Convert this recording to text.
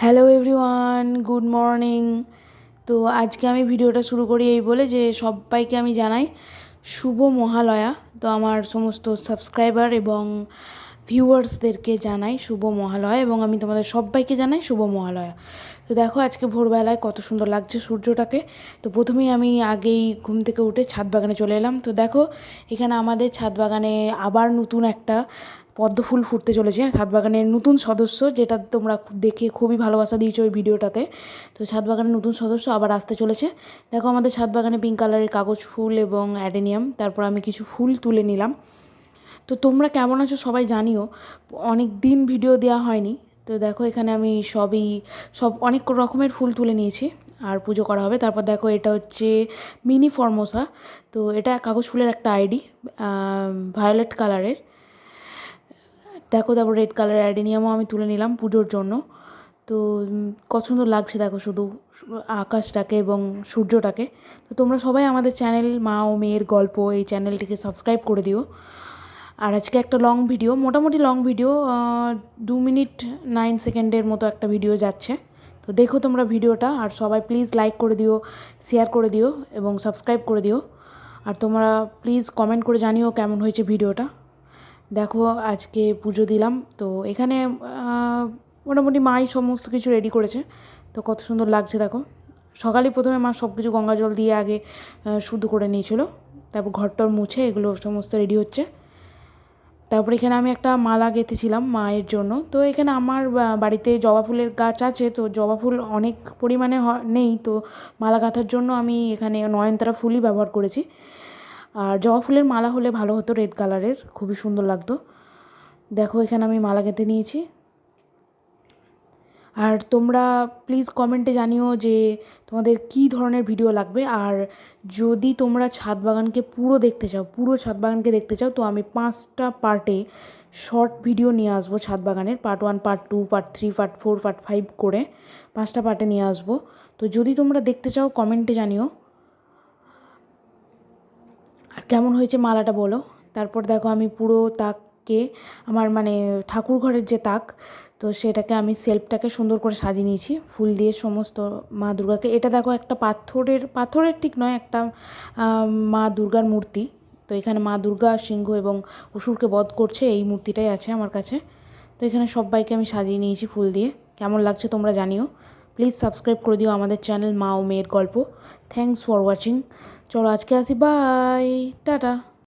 Hello everyone, good morning. তো আজকে আমি ভিডিওটা শুরু করি এই বলে যে সবাইকে আমি জানাই শুভ মহালয়া। তো আমার সমস্ত সাবস্ক্রাইবার এবং ভিউয়ার্সদেরকে জানাই শুভ মহালয়া এবং আমি তোমাদের সবাইকে জানাই শুভ মহালয়া। তো দেখো আজকে ভোরবেলায় কত সুন্দর লাগছে সূর্যটাকে। তো প্রথমেই আমি আগেই ঘুম থেকে উঠে ছাদ বাগানে চলে এলাম। তো দেখো এখানে আমাদের ছাদ বাগানে আবার নতুন একটা পদ্ম ফুল ফুটতে চলেছে। ছাদ বাগানের নতুন সদস্য, যেটা তোমরা দেখে খুবই ভালোবাসা দিয়েছো ওই ভিডিওটাতে। তো ছাদ বাগানের নতুন সদস্য আবার আসতে চলেছে। দেখো আমাদের ছাদ বাগানে পিঙ্ক কালারের কাগজ ফুল এবং অ্যাডেনিয়াম, তারপর আমি কিছু ফুল তুলে নিলাম। তো তোমরা কেমন আছো সবাই জানিও, অনেক দিন ভিডিও দেওয়া হয়নি। তো দেখো এখানে আমি সব অনেক রকমের ফুল তুলে নিয়েছি আর পুজো করা হবে। তারপর দেখো এটা হচ্ছে মিনি ফর্মোসা। তো এটা কাগজ ফুলের একটা আইডি, ভায়োলেট কালারের। দেখো তারপর রেড কালারের অ্যাডেনিয়ামও আমি তুলে নিলাম পুজোর জন্য। তো কত সুন্দর লাগছে দেখো শুধু আকাশটাকে এবং সূর্যটাকে। তো তোমরা সবাই আমাদের চ্যানেল মা ও মেয়ের গল্প এই চ্যানেলটিকে সাবস্ক্রাইব করে দিও। আর আজকে একটা লং ভিডিও, মোটামুটি লং ভিডিও, 2 মিনিট 9 সেকেন্ডের মতো একটা ভিডিও যাচ্ছে। তো দেখো তোমরা ভিডিওটা, আর সবাই প্লিজ লাইক করে দিও, শেয়ার করে দিও এবং সাবস্ক্রাইব করে দিও। আর তোমরা প্লিজ কমেন্ট করে জানিও কেমন হয়েছে ভিডিওটা। দেখো আজকে পুজো দিলাম। তো এখানে মোটামুটি মাই সমস্ত কিছু রেডি করেছে। তো কত সুন্দর লাগছে দেখো। সকালে প্রথমে মা সব কিছু গঙ্গা জল দিয়ে আগে শুদ্ধ করে নিয়েছিল, তারপর ঘরটর মুছে এগুলো সমস্ত রেডি হচ্ছে। তারপর এখানে আমি একটা মালা গেঁথেছিলাম মায়ের জন্য। তো এখানে আমার বাড়িতে জবা ফুলের গাছ আছে, তো জবা ফুল অনেক পরিমাণে নেই, তো মালা গাঁথার জন্য আমি এখানে নয়নতারা ফুলই ব্যবহার করেছি। আর জবা ফুলের মালা হলে ভালো হতো, রেড কালারের, খুবই সুন্দর লাগতো। দেখো এখানে আমি মালা গেঁথে নিয়েছি। আর তোমরা প্লিজ কমেন্টে জানিও যে তোমাদের কী ধরনের ভিডিও লাগবে। আর যদি তোমরা ছাদ বাগানকে পুরো ছাদ বাগানকে দেখতে চাও, তো আমি 5টা পার্টে শর্ট ভিডিও নিয়ে আসবো ছাদ বাগানের, part 1, part 2, part 3, part 4, part 5 করে 5টা পার্টে নিয়ে আসবো। তো যদি তোমরা দেখতে চাও কমেন্টে জানিও। আর কেমন হয়েছে মালাটা বলো। তারপর দেখো আমি পুরো তাককে, আমার মানে ঠাকুর ঘরের যে তাক, তো সেটাকে আমি সেলফটাকে সুন্দর করে সাজিয়ে নিয়েছি ফুল দিয়ে সমস্ত মা দুর্গাকে। এটা দেখো একটা পাথরের ঠিক নয়, একটা মা দুর্গার মূর্তি। তো এখানে মা দুর্গা সিংহ এবং অসুরকে বধ করছে, এই মূর্তিটাই আছে আমার কাছে। তো এখানে সবাইকে আমি সাজিয়ে নিয়েছি ফুল দিয়ে। কেমন লাগছে তোমরা জানিও। প্লিজ সাবস্ক্রাইব করে দিও আমাদের চ্যানেল মা ও মেয়ের গল্প। Thanks for watching. চলো আজকে আসি, বাই, টাটা।